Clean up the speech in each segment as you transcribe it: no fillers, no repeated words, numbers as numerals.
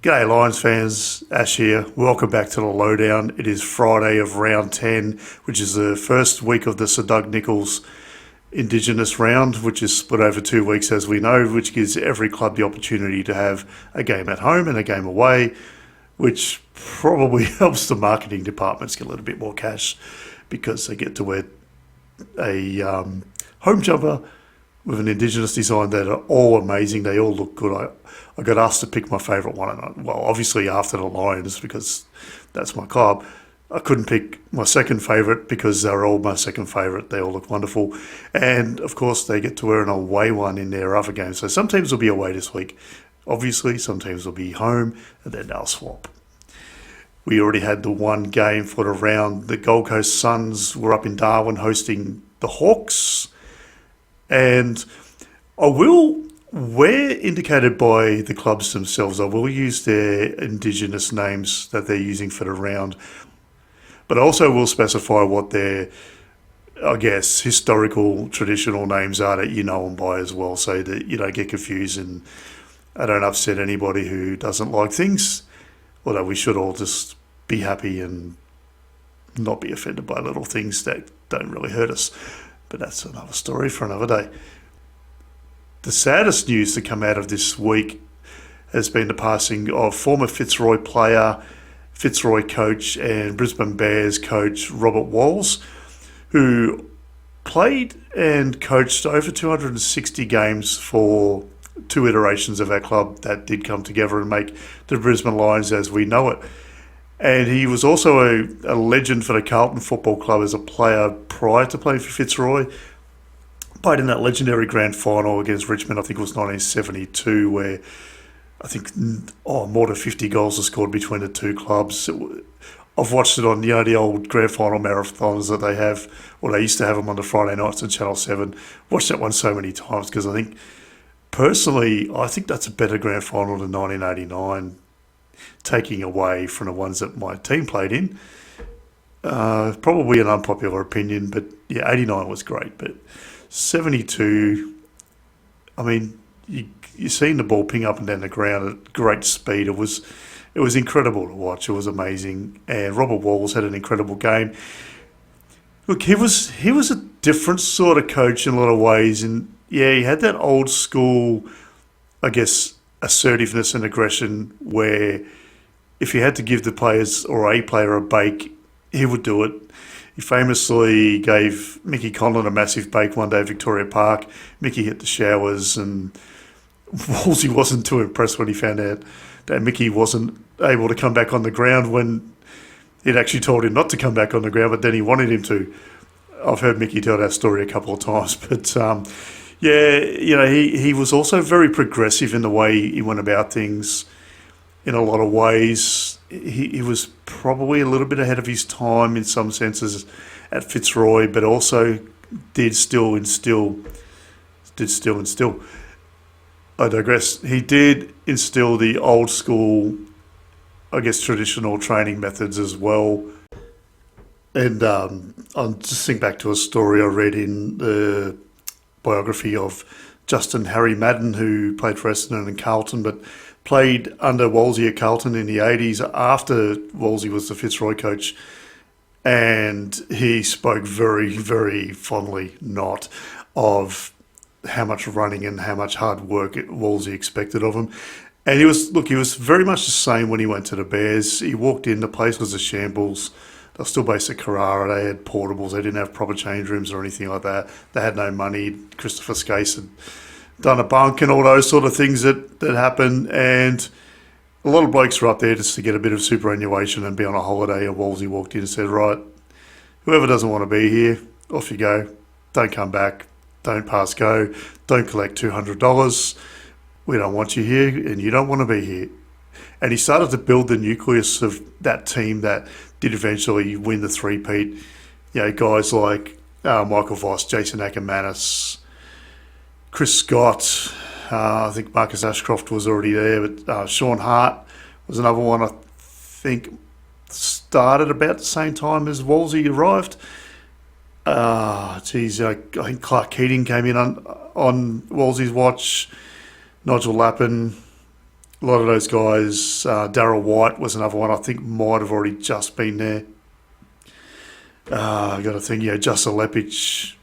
G'day Lions fans, Ash here. Welcome back to the Lowdown. It is Friday of round 10, which is the first week of the Sir Doug Nicholls Indigenous round, which is split over 2 weeks as we know, which gives every club the opportunity to have a game at home and a game away, which probably helps the marketing departments get a little bit more cash because they get to wear a home jumper with an Indigenous design that are all amazing. They all look good. I got asked to pick my favourite one, and well, obviously after the Lions because that's my club. I couldn't pick my second favourite because they're all my second favourite. They all look wonderful. And, of course, they get to wear an away one in their other games. So some teams will be away this week. Obviously, some teams will be home, and then they'll swap. We already had the one game for the round. The Gold Coast Suns were up in Darwin hosting the Hawks. And where indicated by the clubs themselves, I will use their Indigenous names that they're using for the round. But also will specify what their, historical, traditional names are that you know them by as well, so that you don't get confused and I don't upset anybody who doesn't like things. Although we should all just be happy and not be offended by little things that don't really hurt us. But that's another story for another day. The saddest news to come out of this week has been the passing of former Fitzroy player, Fitzroy coach and Brisbane Bears coach Robert Walls, who played and coached over 260 games for two iterations of our club that did come together and make the Brisbane Lions as we know it. And he was also a legend for the Carlton Football Club as a player prior to playing for Fitzroy. Played in that legendary grand final against Richmond, I think it was 1972, where I think more than 50 goals were scored between the two clubs. I've watched it on the old grand final marathons that they have, or they used to have them on the Friday nights on Channel 7. Watched that one so many times because I think that's a better grand final than 1989, taking away from the ones that my team played in. Probably an unpopular opinion, but yeah, 89 was great, but 72, I mean, you're seeing the ball ping up and down the ground at great speed. It was incredible to watch. It was amazing. And Robert Walls had an incredible game. Look, he was a different sort of coach in a lot of ways. And yeah, he had that old school, assertiveness and aggression where if he had to give the players or a player a bake, he would do it. He famously gave Mickey Conlon a massive bake one day at Victoria Park. Mickey hit the showers and Wolsey wasn't too impressed when he found out that Mickey wasn't able to come back on the ground when he'd actually told him not to come back on the ground, but then he wanted him to. I've heard Mickey tell that story a couple of times, but he was also very progressive in the way he went about things in a lot of ways. He was probably a little bit ahead of his time in some senses at Fitzroy, but also did still instill. I digress. He did instill the old school, traditional training methods as well. And I'll just think back to a story I read in the biography of Justin Harry Madden, who played for Essendon and Carlton, but played under Wolsey at Carlton in the 80s after Wolsey was the Fitzroy coach. And he spoke very, very fondly not of how much running and how much hard work Wolsey expected of him. And he was very much the same when he went to the Bears. He walked in, the place was a shambles. They were still based at Carrara. They had portables. They didn't have proper change rooms or anything like that. They had no money. Christopher Skase had done a bunk and all those sort of things that happened. And a lot of blokes were up there just to get a bit of superannuation and be on a holiday. And Wolsey walked in and said, right, whoever doesn't want to be here, off you go. Don't come back. Don't pass go. Don't collect $200. We don't want you here and you don't want to be here. And he started to build the nucleus of that team that did eventually win the three-peat. You know, guys like Michael Voss, Jason Ackermanis, Chris Scott, I think Marcus Ashcroft was already there, but Sean Hart was another one I think started about the same time as Wolsey arrived. I think Clark Keating came in on Wolsey's watch, Nigel Lappin, A lot of those guys, Darryl White was another one I think might have already just been there. I got to think, Justin Lepic,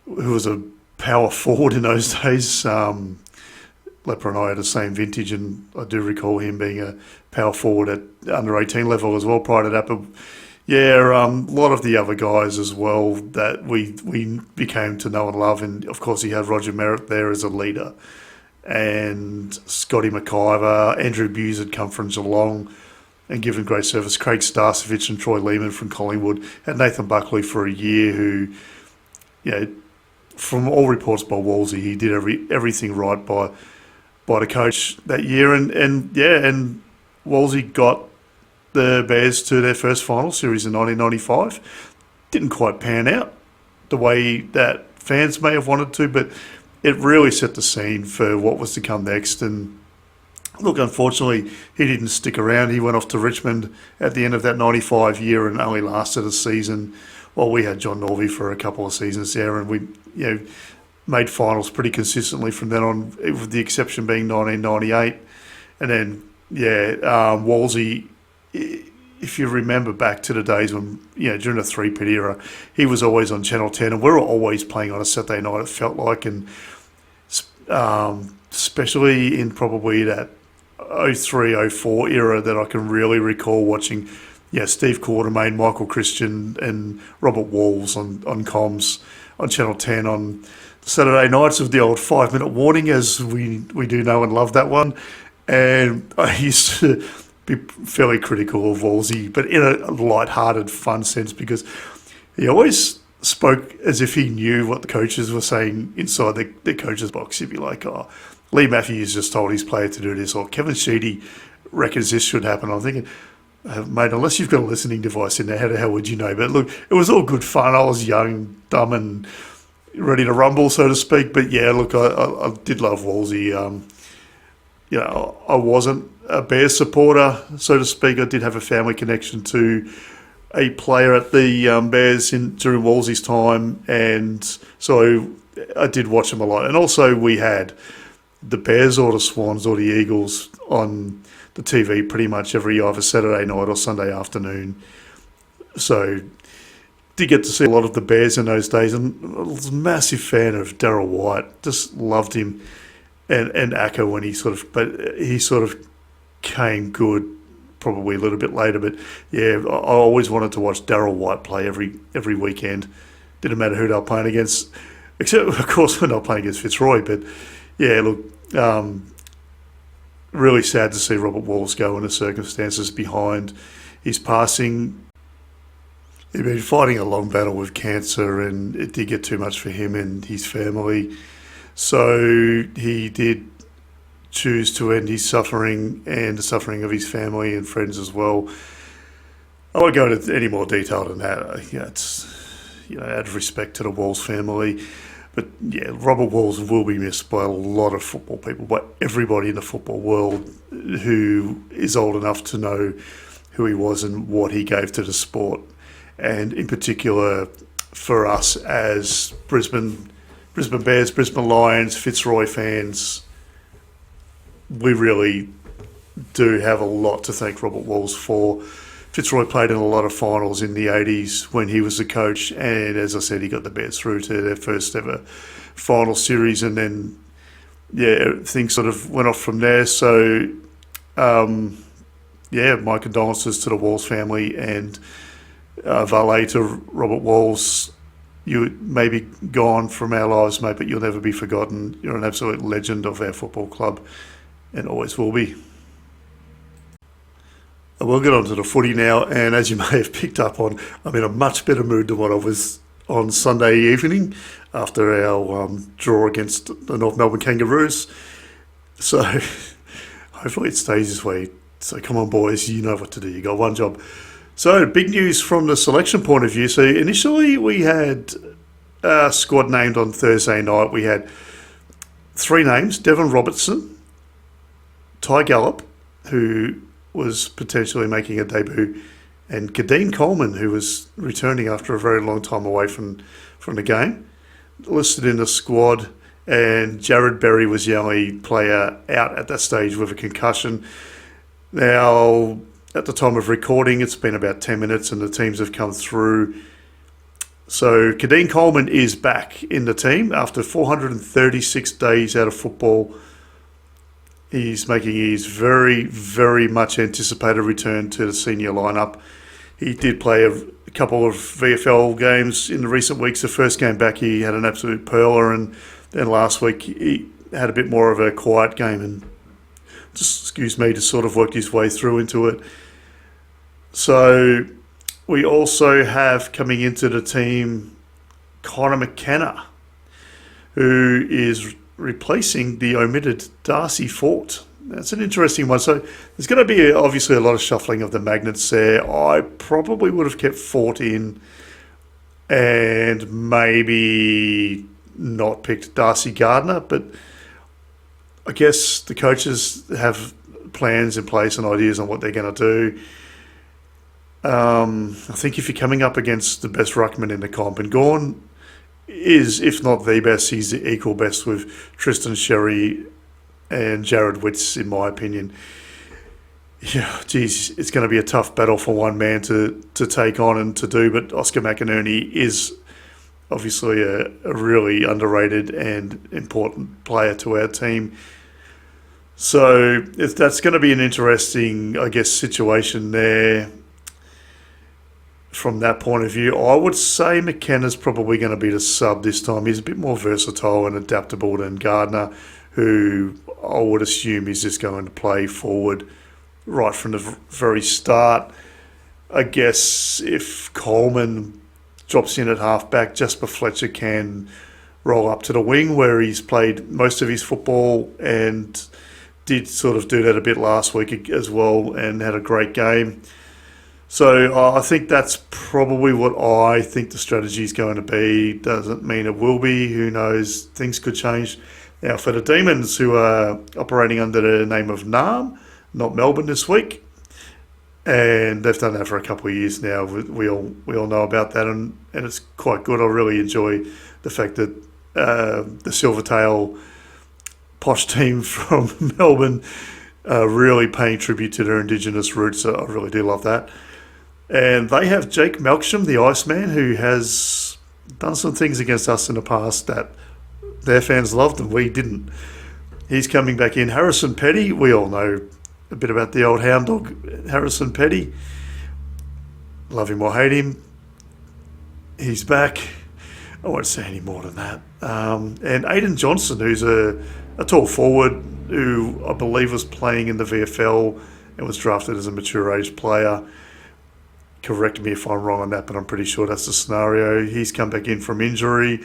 who was a power forward in those days. Leper and I had the same vintage, and I do recall him being a power forward at under 18 level as well prior to that. But yeah, a lot of the other guys as well that we became to know and love, and of course he had Roger Merritt there as a leader, and Scotty McIver, Andrew Buse had come from Geelong and given great service. Craig Starcevich and Troy Lehman from Collingwood, had Nathan Buckley for a year, who, from all reports by Wolsey, he did everything right by the coach that year, and Wolsey got the Bears to their first final series in 1995. Didn't quite pan out the way that fans may have wanted to, but it really set the scene for what was to come next. And look, unfortunately, he didn't stick around. He went off to Richmond at the end of that 95 year and only lasted a season. Well, we had John Norby for a couple of seasons there, and we made finals pretty consistently from then on, with the exception being 1998. And then, Wolsey, if you remember back to the days when, during the three-pit era, he was always on Channel 10, and we were always playing on a Saturday night, it felt like, and especially in probably that 03-04 era that I can really recall watching, Steve Quartermain, Michael Christian and Robert Walls on comms on Channel 10 on Saturday nights of the old 5-minute warning, as we do know and love that one. And I used to be fairly critical of Wolsey, but in a light-hearted, fun sense, because he always spoke as if he knew what the coaches were saying inside the coach's box. He'd be like, Lee Matthews just told his player to do this, or Kevin Sheedy reckons this should happen. I'm thinking, mate, unless you've got a listening device in there, how the hell would you know? But look, it was all good fun. I was young, dumb, and ready to rumble, so to speak. But yeah, look, I did love Wolsey. I wasn't a Bears supporter, so to speak. I did have a family connection to a player at the Bears during Wolsey's time, and so I did watch him a lot. And also we had the Bears or the Swans or the Eagles on the TV pretty much every either Saturday night or Sunday afternoon. So did get to see a lot of the Bears in those days, and I was a massive fan of Darryl White. Just loved him, and Acker when he sort of came good probably a little bit later. But yeah, I always wanted to watch Darryl White play every weekend. Didn't matter who they were playing against, except of course when they were playing against Fitzroy. But yeah, look, really sad to see Robert Walls go in the circumstances behind his passing. He'd been fighting a long battle with cancer, and it did get too much for him and his family. So he did choose to end his suffering and the suffering of his family and friends as well. I won't go into any more detail than that. It's out of respect to the Walls family. But yeah, Robert Walls will be missed by a lot of football people, by everybody in the football world who is old enough to know who he was and what he gave to the sport. And in particular for us as Brisbane Bears, Brisbane Lions, Fitzroy fans, we really do have a lot to thank Robert Walls for. Fitzroy played in a lot of finals in the 80s when he was the coach, and as I said, he got the Bears through to their first ever final series, and then things sort of went off from there. So my condolences to the Walls family, and valet to Robert Walls. You may be gone from our lives, mate, but you'll never be forgotten. You're an absolute legend of our football club, and always will be. We'll get on to the footy now, and as you may have picked up on, I'm in a much better mood than what I was on Sunday evening after our draw against the North Melbourne Kangaroos. So hopefully it stays this way. So come on, boys, you know what to do. You got one job. So big news from the selection point of view. So initially we had a squad named on Thursday night. We had three names: Devon Robertson, Ty Gallop, who was potentially making a debut, and Kadeen Coleman, who was returning after a very long time away from the game, listed in the squad. and Jared Berry was the only player out at that stage with a concussion. Now, at the time of recording, it's been about 10 minutes and the teams have come through. So Kadeen Coleman is back in the team after 436 days out of football. He's making his very, very much anticipated return to the senior lineup. He did play a couple of VFL games in the recent weeks. The first game back, he had an absolute pearler, and then last week he had a bit more of a quiet game and just sort of worked his way through into it. So we also have coming into the team Connor McKenna, who is replacing the omitted Darcy Fort. That's an interesting one. So there's going to be obviously a lot of shuffling of the magnets there. I probably would have kept Fort in and maybe not picked Darcy Gardner, but I guess the coaches have plans in place and ideas on what they're going to do. I think if you're coming up against the best ruckman in the comp, and Gawn is, if not the best, he's the equal best with Tristan Sherry and Jared Witts, in my opinion. Yeah, geez, it's going to be a tough battle for one man to take on and to do, but Oscar McInerney is obviously a really underrated and important player to our team. So if that's going to be an interesting, I guess, situation there from that point of view. I would say McKenna's probably going to be the sub this time. He's a bit more versatile and adaptable than Gardner, who I would assume is just going to play forward right from the very start. I guess if Coleman drops in at halfback, Jasper Fletcher can roll up to the wing where he's played most of his football and did sort of do that a bit last week as well and had a great game. So I think that's probably what I think the strategy is going to be. Doesn't mean it will be. Who knows? Things could change. Now, for the Demons, who are operating under the name of Narrm, not Melbourne this week, and they've done that for a couple of years now. We all know about that, and it's quite good. I really enjoy the fact that the Silvertail posh team from Melbourne are really paying tribute to their Indigenous roots. I really do love that. And they have Jake Melksham, the Iceman, who has done some things against us in the past that their fans loved and we didn't. He's coming back in. Harrison Petty, we all know a bit about the old hound dog, Harrison Petty. Love him or hate him. He's back. I won't say any more than that. And Aidan Johnson, who's a tall forward who I believe was playing in the VFL and was drafted as a mature age player. Correct me if I'm wrong on that, but I'm pretty sure that's the scenario. He's come back in from injury.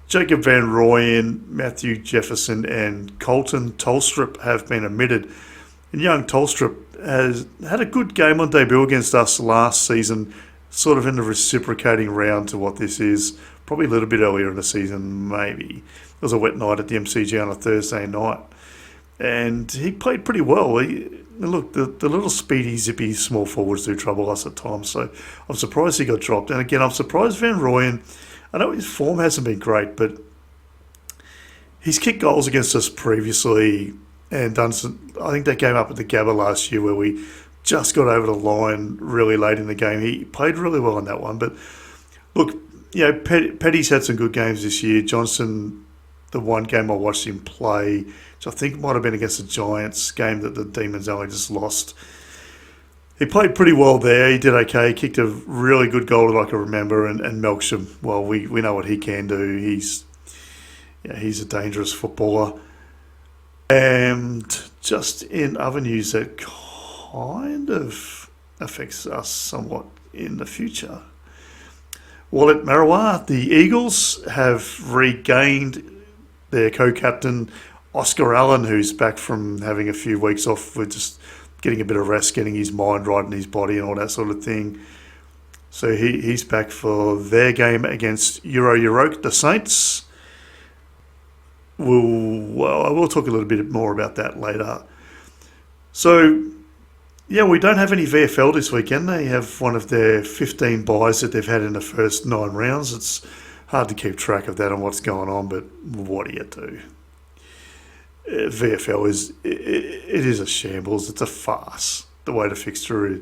Jacob Van Rooyen, Matthew Jefferson, and Colton Tolstrup have been omitted. And young Tolstrup has had a good game on debut against us last season, sort of in the reciprocating round to what this is. Probably a little bit earlier in the season, maybe. It was a wet night at the MCG on a Thursday night. And he played pretty well. Look, the little speedy, zippy small forwards do trouble us at times, so I'm surprised he got dropped. And again, I'm surprised Van Rooyen, I know his form hasn't been great, but he's kicked goals against us previously and done some, I think that game up at the Gabba last year where we just got over the line really late in the game. He played really well in that one. But look, you know, Petty's had some good games this year. Johnson, the one game I watched him play, which I think might have been against the Giants, game that the Demons only just lost. He played pretty well there. He did okay. He kicked a really good goal that I can remember. And Melksham, well, we know what he can do. He's a dangerous footballer. And just in other news that kind of affects us somewhat in the future. Well, at Marooa, the Eagles have regained their co-captain, Oscar Allen, who's back from having a few weeks off with just getting a bit of rest, getting his mind right in his body and all that sort of thing. So he's back for their game against Euroke, the Saints. I will talk a little bit more about that later. So, yeah, we don't have any VFL this weekend. They have one of their 15 buys that they've had in the first 9 rounds. It's hard to keep track of that and what's going on, but what do you do? VFL it is a shambles. It's a farce. The way the fixture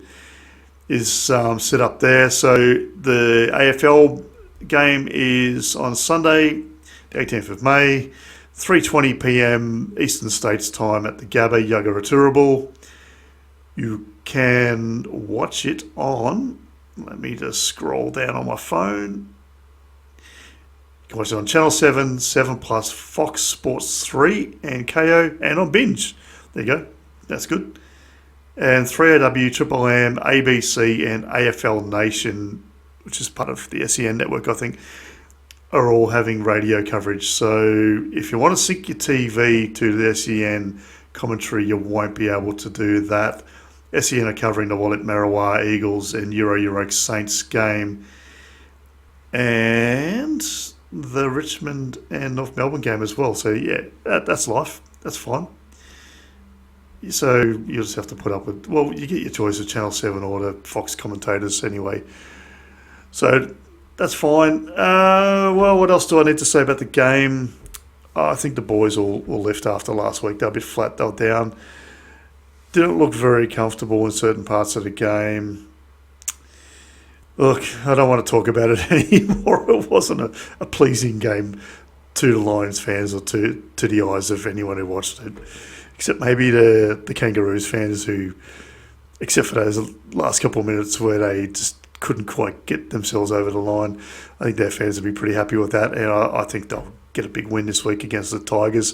is set up there. So the AFL game is on Sunday, the 18th of May, 3:20 p.m. Eastern States time at the Gabba Yagaraturable. You can watch it on, let me just scroll down on my phone. You can watch it on Channel 7, 7 Plus, Fox Sports 3 and KO, and on Binge. There you go. That's good. And 3AW, Triple M, ABC and AFL Nation, which is part of the SEN network, I think, are all having radio coverage. So if you want to sync your TV to the SEN commentary, you won't be able to do that. SEN are covering the Wallet Marrawah Eagles and Euro Saints game, and the Richmond and North Melbourne game as well. So yeah, that's life. That's fine. So you just have to put up with, well, you get your choice of Channel 7 or the Fox commentators anyway. So that's fine. Well, what else do I need to say about the game? I think the boys will lift after last week. They're a bit flat. They were down. Didn't look very comfortable in certain parts of the game. Look, I don't want to talk about it anymore. It wasn't a pleasing game to the Lions fans or to the eyes of anyone who watched it. Except maybe the Kangaroos fans who, except for those last couple of minutes where they just couldn't quite get themselves over the line. I think their fans will be pretty happy with that, and I think they'll get a big win this week against the Tigers.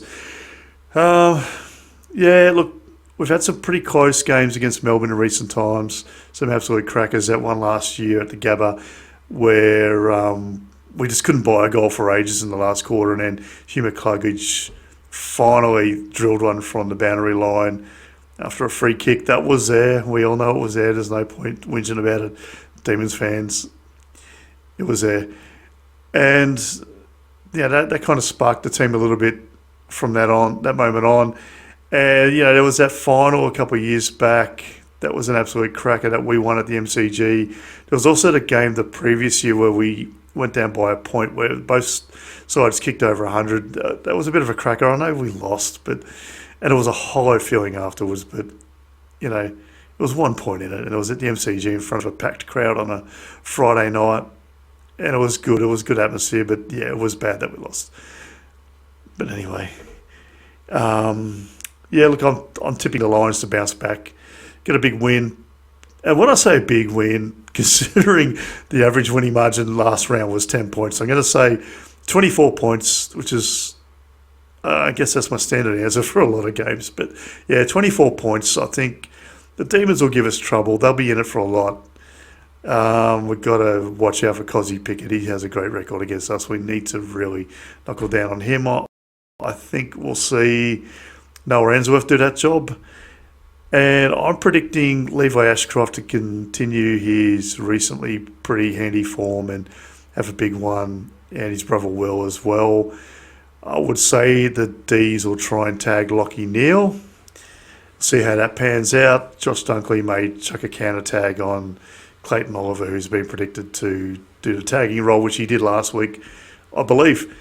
Yeah, look, we've had some pretty close games against Melbourne in recent times. Some absolute crackers. That one last year at the Gabba where we just couldn't buy a goal for ages in the last quarter, and then Hugh McCluggage finally drilled one from the boundary line after a free kick. That was there. We all know it was there. There's no point whinging about it. Demons fans, it was there. And yeah, that kind of sparked the team a little bit from that moment on. And, you know, there was that final a couple of years back. That was an absolute cracker that we won at the MCG. There was also the game the previous year where we went down by a point where both sides kicked over 100. That was a bit of a cracker. I know we lost, and it was a hollow feeling afterwards. But, you know, it was 1 point in it, and it was at the MCG in front of a packed crowd on a Friday night. And it was good. It was good atmosphere, but, yeah, it was bad that we lost. But anyway, yeah, look, I'm tipping the Lions to bounce back, get a big win. And when I say big win, considering the average winning margin last round was 10 points, I'm going to say 24 points, which is, I guess that's my standard answer for a lot of games. But yeah, 24 points. I think the Demons will give us trouble. They'll be in it for a lot. We've got to watch out for Cozzy Pickett. He has a great record against us. We need to really knuckle down on him. I think we'll see Noah Answorth do that job. And I'm predicting Levi Ashcroft to continue his recently pretty handy form and have a big one, and his brother Will as well. I would say the D's will try and tag Lachie Neale. See how that pans out. Josh Dunkley may chuck a counter tag on Clayton Oliver, who's been predicted to do the tagging role, which he did last week, I believe.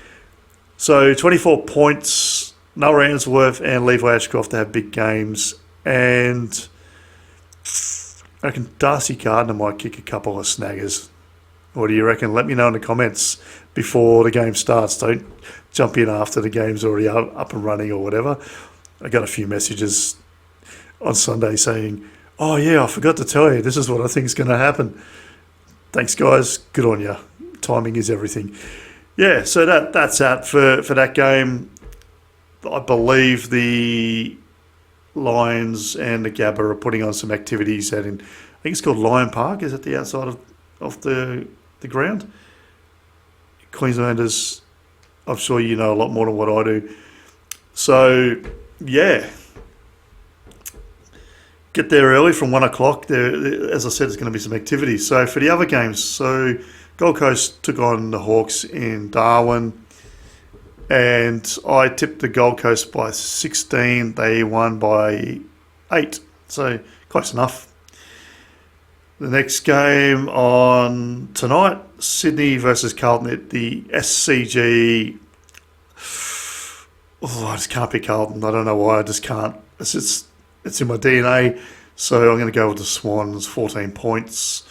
So 24 points, Noah Answorth and Levi Ashcroft to have big games. And I reckon Darcy Gardner might kick a couple of snaggers. What do you reckon? Let me know in the comments before the game starts. Don't jump in after the game's already up and running or whatever. I got a few messages on Sunday saying, oh yeah, I forgot to tell you, this is what I think is going to happen. Thanks guys, good on you. Timing is everything. Yeah, so that's that for that game. I believe the Lions and the Gabba are putting on some activities out in, I think it's called Lion Park, is at the outside of the ground. Queenslanders, I'm sure you know a lot more than what I do. So, yeah. Get there early from 1 o'clock. There, as I said, there's going to be some activities. So for the other games, so Gold Coast took on the Hawks in Darwin. And I tipped the Gold Coast by 16. They won by 8. So close enough. The next game on tonight, Sydney versus Carlton at the SCG. Oh, I just can't pick Carlton. I don't know why. I just can't. It's in my DNA. So I'm going to go with the Swans, 14 points.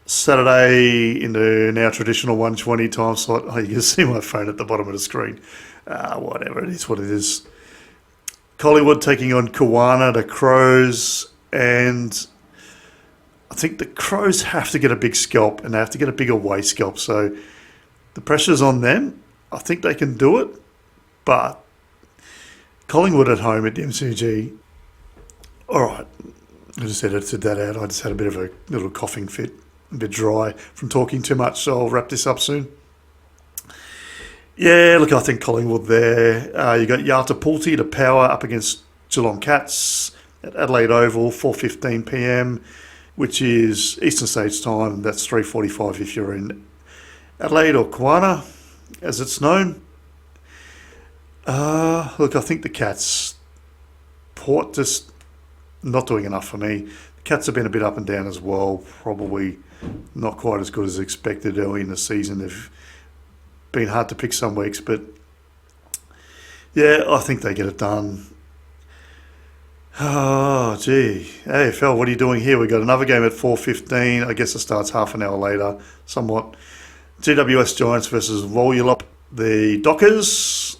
Saturday in the now traditional 1:20 time slot. Oh, you can see my phone at the bottom of the screen. Whatever, it is what it is. Collingwood taking on Kawana, the Crows, and I think the Crows have to get a big scalp and they have to get a big away scalp. So the pressure's on them. I think they can do it, but Collingwood at home at the MCG. All right, I just edited that out. I just had a bit of a little coughing fit, a bit dry from talking too much, so I'll wrap this up soon. Yeah, look, I think Collingwood there. You got Yartapulti, the power, up against Geelong Cats at Adelaide Oval, 4:15 p.m, which is Eastern States time. That's 3:45 if you're in Adelaide or Kawana, as it's known. Look, I think the Cats, Port just not doing enough for me. The Cats have been a bit up and down as well. Probably not quite as good as expected early in the season. They've been hard to pick some weeks, but yeah, I think they get it done. Oh, gee. AFL, what are you doing here? We've got another game at 4:15. I guess it starts half an hour later, somewhat. GWS Giants versus Wollulop, the Dockers.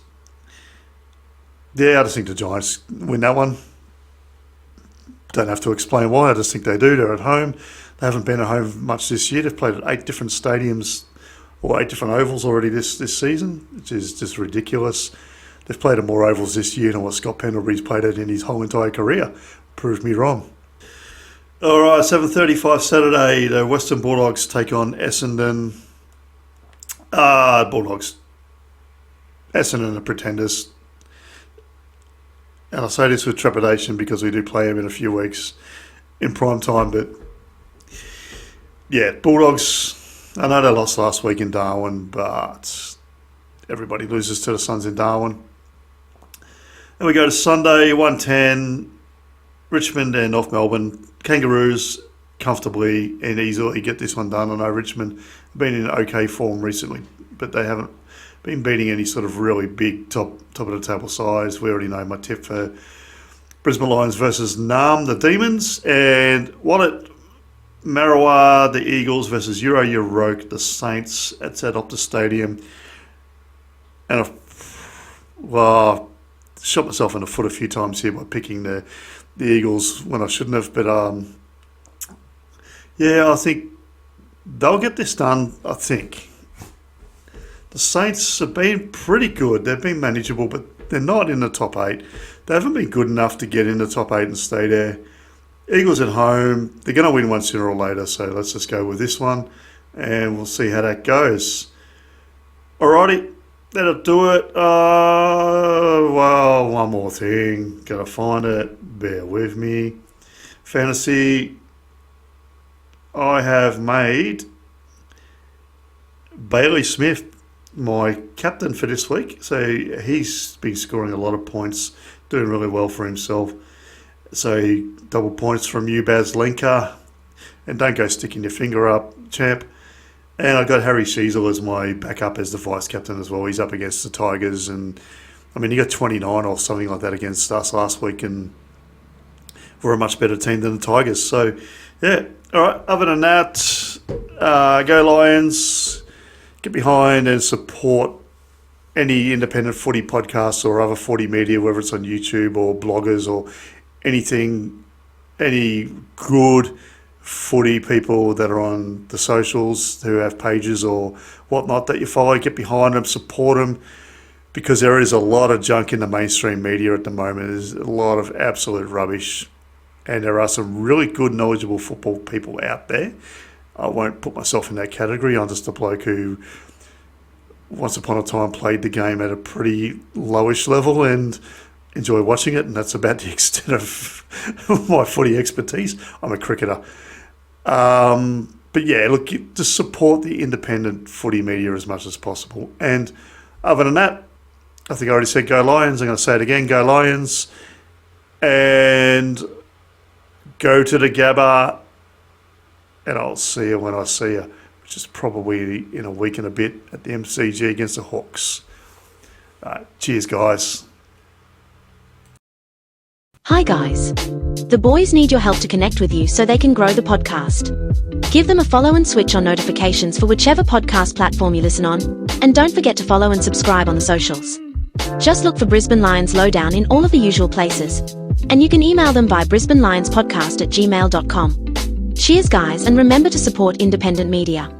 Yeah, I just think the Giants win that one. Don't have to explain why. I just think they do. They're at home. They haven't been at home much this year. They've played at 8 different stadiums or 8 different ovals already this season, which is just ridiculous. They've played at more ovals this year than what Scott Pendlebury's played at in his whole entire career. Proved me wrong. All right, 7:35 Saturday. The Western Bulldogs take on Essendon. Bulldogs. Essendon are pretenders. And I say this with trepidation because we do play them in a few weeks in prime time. But yeah, Bulldogs, I know they lost last week in Darwin, but everybody loses to the Suns in Darwin. And we go to Sunday, 1:10, Richmond and North Melbourne. Kangaroos comfortably and easily get this one done. I know Richmond have been in okay form recently, but they haven't been beating any sort of really big top of the table sides. We already know my tip for Brisbane Lions versus Narrm, the Demons, and Wallet Marrowa, the Eagles versus Euro Euroke, the Saints. It's at Optus Stadium. And shot myself in the foot a few times here by picking the Eagles when I shouldn't have. But yeah, I think they'll get this done, I think. The Saints have been pretty good. They've been manageable, but they're not in the top 8. They haven't been good enough to get in the top 8 and stay there. Eagles at home. They're going to win one sooner or later, so let's just go with this one, and we'll see how that goes. Alrighty, that'll do it. Well, one more thing. Gotta find it. Bear with me. Fantasy. I have made Bailey Smith my captain for this week. So he's been scoring a lot of points, doing really well for himself. So double points from you, Baz Lenka. And don't go sticking your finger up, champ. And I got Harry Sheasel as my backup as the vice captain as well. He's up against the Tigers, and I mean, he got 29 or something like that against us last week, and we're a much better team than the Tigers. So yeah, all right. Other than that, go Lions. Get behind and support any independent footy podcasts or other footy media, whether it's on YouTube or bloggers or anything, any good footy people that are on the socials who have pages or whatnot that you follow. Get behind them, support them, because there is a lot of junk in the mainstream media at the moment. There's a lot of absolute rubbish, and there are some really good, knowledgeable football people out there. I won't put myself in that category. I'm just a bloke who once upon a time played the game at a pretty lowish level and enjoy watching it, and that's about the extent of my footy expertise. I'm a cricketer. But yeah, look, just support the independent footy media as much as possible. And other than that, I think I already said go Lions. I'm going to say it again, go Lions. And go to the Gabba and I'll see her when I see her, which is probably in a week and a bit at the MCG against the Hawks. Cheers, guys. Hi guys. The boys need your help to connect with you so they can grow the podcast. Give them a follow and switch on notifications for whichever podcast platform you listen on, and don't forget to follow and subscribe on the socials. Just look for Brisbane Lions Lowdown in all of the usual places, and you can email them by brisbanelionspodcast@gmail.com. Cheers guys, and remember to support independent media.